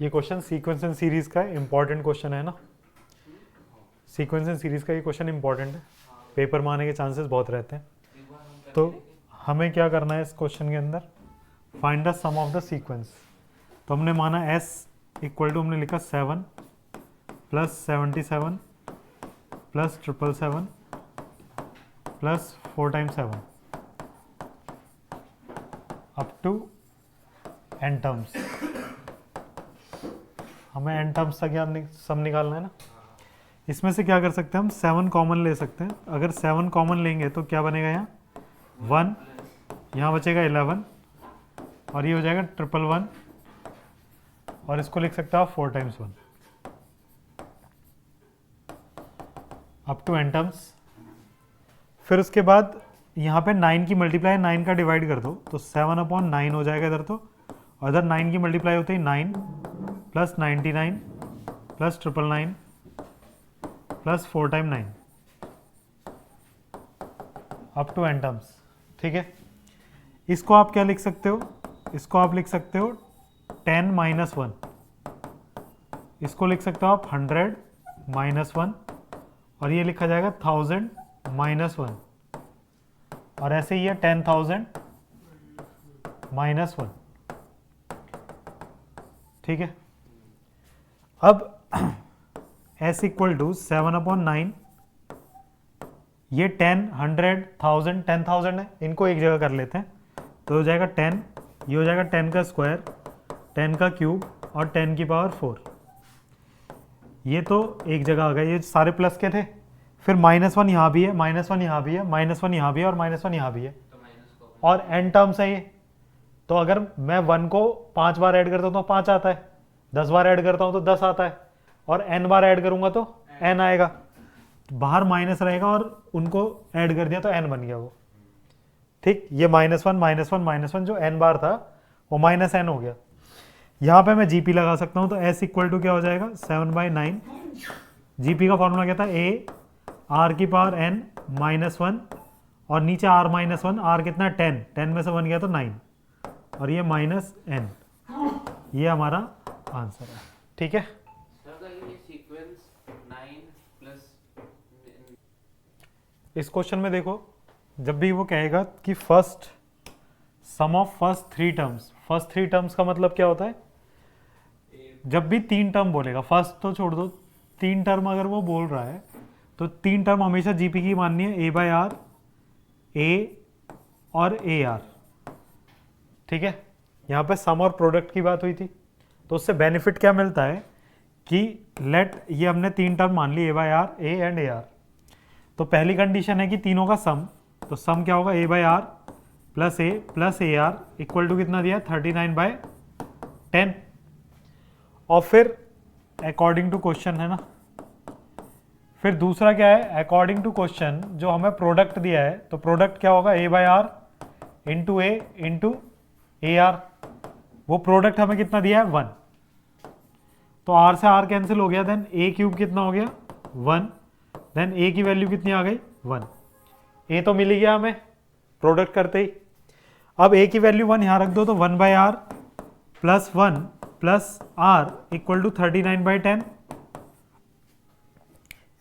ये question sequence and series का important question है ना, सीक्वेंस एंड सीरीज का ये क्वेश्चन इंपॉर्टेंट है, पेपर में आने के चांसेस बहुत रहते हैं। तो हमें क्या करना है इस क्वेश्चन के अंदर, find the sum of the sequence. तो हमने माना s इक्वल टू हमने लिखा 7 plus 77 plus 777 plus 4 times 7 up to n terms. हमें n टर्म्स तक याद सम निकालना है ना। इसमें से क्या कर सकते हैं हम, 7 कॉमन ले सकते हैं। अगर 7 कॉमन लेंगे तो क्या बनेगा, यहाँ 1, यहाँ बचेगा 11 और ये हो जाएगा 111 और इसको लिख सकते हो आप 4 times 1 up to n terms. फिर उसके बाद यहाँ पे 9 की मल्टीप्लाई 9 का डिवाइड कर दो तो 7/9 हो जाएगा इधर, तो और इधर 9 की मल्टीप्लाई होती है 9 plus 99 plus 999 plus 4 time 9 up to n terms. ठीक है, इसको आप क्या लिख सकते हो, इसको आप लिख सकते हो 10 माइनस 1, इसको लिख सकते हो आप 100 माइनस 1 और ये लिखा जाएगा 1000 माइनस 1 और ऐसे ही है 10,000 माइनस 1। ठीक है, अब s इक्वल टू 7/9, ये 10, 100, 1000, 10,000 है, इनको एक जगह कर लेते हैं तो हो जाएगा 10, ये हो जाएगा 10 का स्क्वायर, 10 का क्यूब और 10 की पावर 4। ये तो एक जगह आ गया, ये सारे प्लस के थे। फिर -1 यहाँ भी है, -1 यहाँ भी है, -1 यहाँ भी है और -1 यहाँ भी है और n टर्म्स है ये। तो अगर मैं 1 को 5 बार ऐड करता हूँ तो 5 आता है, 10 बार ऐड करता हूँ तो 10 आता है और n बार ऐड करूँगा तो n आएगा। बाहर माइनस रहेगा और उनको ऐड कर दिया तो n बन गया वो। ठीक, ये -1 जो n बार था वो -n हो गया। यहाँ पे मैं gp लगा सकता हूँ तो s इक्वल टू क्या हो जाएगा 7/9। gp का फॉर्मूला क्या था, a r की पावर n -1 और नीचे r -1, r कितना 10, 10 में से 1 गया तो 9 और ये -n, ये हमारा आंसर है। ठीक है, इस क्वेश्चन में देखो, जब भी वो कहेगा कि first sum of first 3 terms, first 3 terms का मतलब क्या होता है, जब भी 3 टर्म बोलेगा, फर्स्ट तो छोड़ दो, 3 टर्म अगर वो बोल रहा है तो 3 टर्म हमेशा जीपी की माननी है, a/r, a और ar। ठीक है, यहाँ पे सम और प्रोडक्ट की बात हुई थी तो उससे बेनिफिट क्या मिलता है कि लेट, ये हमने 3 टर्म मान ली a/r, a एंड ar। तो पहली कंडीशन है कि तीनों का सम, तो सम क्या होगा a/r plus a plus ar equal to कितना दिया 39/10 और फिर अकॉर्डिंग टू क्वेश्चन है ना। फिर दूसरा क्या है, अकॉर्डिंग टू क्वेश्चन जो हमें प्रोडक्ट दिया है तो प्रोडक्ट क्या होगा a/r into a into ar। वो प्रोडक्ट हमें कितना दिया है 1, तो r से r कैंसिल हो गया, देन a क्यूब कितना हो गया 1, देन a की वैल्यू कितनी आ गई 1, a तो मिल ही गया हमें प्रोडक्ट करते ही। अब a की वैल्यू 1 यहाँ रख दो तो 1/r plus 1 plus r equal to 39/10।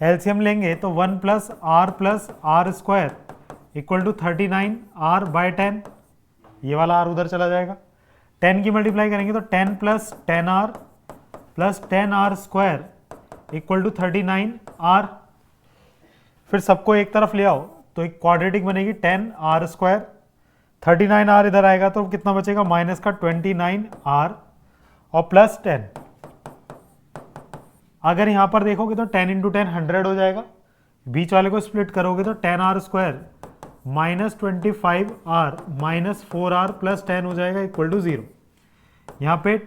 LCM लेंगे तो 1 plus r square equal to 39r/10, ये वाला r उधर चला जाएगा। 10 की मल्टीप्लाई करेंगे तो 10 plus 10r plus 10r square equal to 39r। फिर सबको एक तरफ ले आओ तो एक क्वाड्रेटिक बनेगी 10r स्क्वायर, 39r इधर आएगा तो कितना बचेगा माइनस का 29r और प्लस 10। अगर यहाँ पर देखोगे तो 10 इंटू 10 100 हो जाएगा, बीच वाले को स्प्लिट करोगे तो 10r square minus 25r minus 4r plus 10 हो जाएगा इक्वल टू 0। यहाँ पे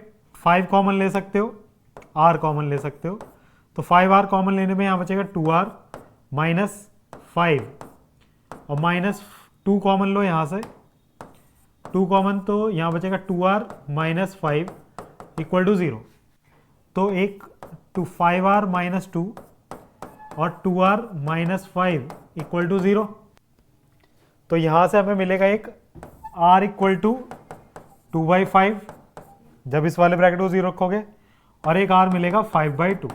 5 कॉमन ले सकते हो, r कॉमन ले सकते हो, तो 5r कॉमन लेने में यहाँ बचेगा 2r माइनस 5 और माइनस 2 कॉमन लो यहाँ से, 2 कॉमन तो यहाँ बचेगा 2r माइनस 5 इक्वल टू 0। तो एक 5r माइनस 2 और 2r माइनस 5 इक्वल टू 0। तो यहाँ से हमें मिलेगा एक r इक्वल टू 2/5, जब इस वाले ब्रैकेट को 0 रखोगे, और एक r मिलेगा 5/2।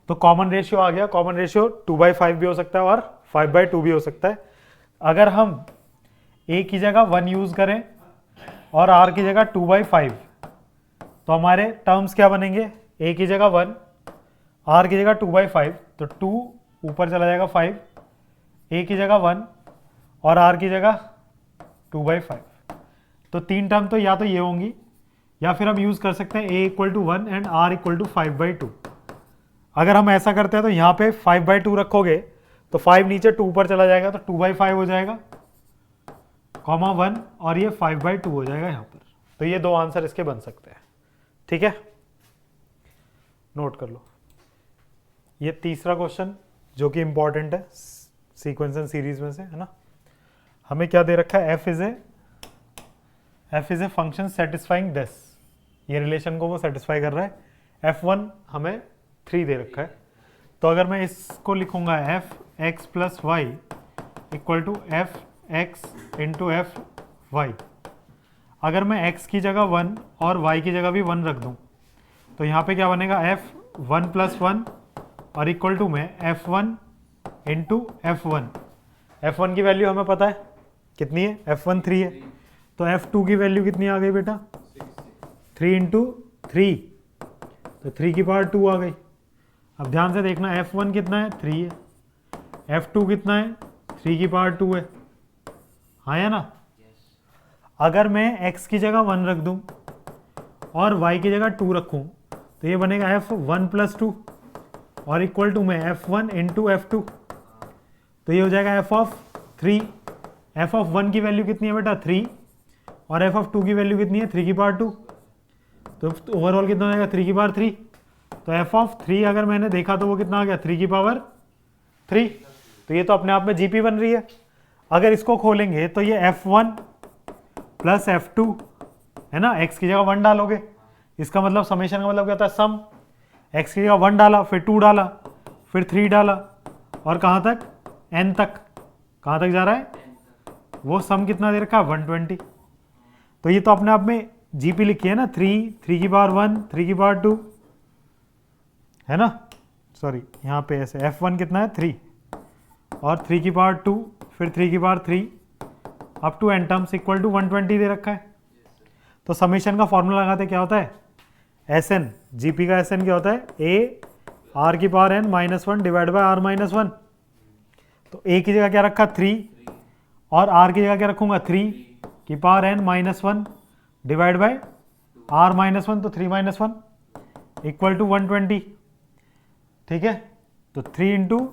तो कॉमन रेशियो आ गया। कॉमन रेशियो 2/5 भी हो सकता है और 5/2 भी हो सकता है। अगर हम a की जगह 1 यूज करें और r की जगह 2/5, तो हमारे टर्म्स क्या बनेंगे? a की जगह 1, r की जगह 2/5, तो 2 ऊपर चला जाएगा 5, a की जगह 1 और r की जगह 2/5। तो 3 टर्म तो या तो ये होंगी, या फिर हम यूज कर सकते हैं a = 1 एंड r = 5/2। अगर हम ऐसा करते हैं तो यहाँ पे 5/2 रखोगे तो 5 नीचे 2 ऊपर चला जाएगा, तो 2/5 हो जाएगा, कॉमा 1, और ये 5/2 हो जाएगा यहाँ पर। तो ये दो आंसर इसके बन सकते हैं। ठीक है, नोट कर लो। ये तीसरा क्वेश्चन जो कि इंपॉर्टेंट है सीक्वेंस एंड सीरीज में से, है ना। हमें क्या दे रखा है? f is a function satisfying this. ये रिलेशन को वो सेटिस्फाई कर रहा है। f1 हमें 3 दे रखा है। तो अगर मैं इसको लिखूंगा f(x + y) = f(x × f(y)। अगर मैं x की जगह 1 और y की जगह भी 1 रख दूं तो यहाँ पे क्या बनेगा? f(1 + 1) और इक्वल टू में f1 × f1। f1 की वैल्यू हमें पता है कितनी है? f1 3 है। तो f2 की वैल्यू कितनी आ गई बेटा? 3 × 3, तो 3 की पावर 2 आ गई। अब ध्यान से देखना, f1 कितना है? 3 है। f2 कितना है? 3 की पावर 2 है। हाँ या ना? अगर मैं x की जगह 1 रख दूं और y की जगह 2 रखूं तो ये बनेगा f1 + 2 और इक्वल टू में f1 × f2। तो ये हो जाएगा f(3). f(1) की वैल्यू कितनी है बेटा? 3, और f(2) की वैल्यू कितनी है? 3 की पावर 2। तो ओवरऑल कितना हो जाएगा? 3 की पावर 3। तो f(3) अगर मैंने देखा तो वो कितना आ गया? 3 की पावर 3। तो ये तो अपने आप में जीपी बन रही है। अगर इसको खोलेंगे तो ये f1 + f2 है ना, x की जगह 1 डालोगे, इसका मतलब समेशन का मतलब क्या होता है? सम। x की जगह 1 डाला, फिर 2 डाला, फिर 3 डाला, और कहाँ तक? n तक। कहाँ तक जा रहा है? वो सम कितना दे रखा है? 120। तो ये तो अपने आप में जीपी लिखी है ना, 3 की पावर 1, 3 की पावर 2, है ना। सॉरी, यहाँ पे ऐसे f1 कितना है? 3, और 3 की पावर 2, फिर 3 की power 3, up to n terms equal to 120 दे रखा है। तो समेशन का फॉर्मूला लगाते क्या होता है? Sn, जीपी का Sn क्या होता है? a r की power n - 1 divide by r - 1। तो a की जगह क्या रखा? 3, और r की जगह क्या रखूंगा? 3 की power n - 1 divide by r - 1, तो 3 - 1 इक्वल टू 120। ठीक है, तो 3 ×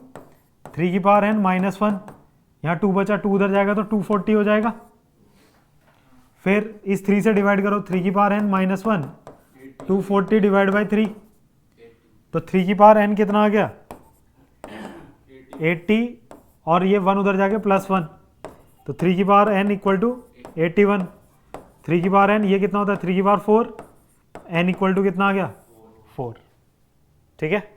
3 की पावर n - 1, यहाँ 2 बचा, 2 उधर जाएगा तो 240 हो जाएगा। फिर इस 3 से डिवाइड करो, 3 की पावर n - 1, 240 डिवाइड बाई 3, तो 3 की पावर n कितना आ गया? 80, और ये 1 उधर जाके +1, तो 3 की पावर n इक्वल टू 81। 3 की पावर n ये कितना होता है? 3 की पावर 4, n इक्वल टू कितना आ गया? 4। ठीक है।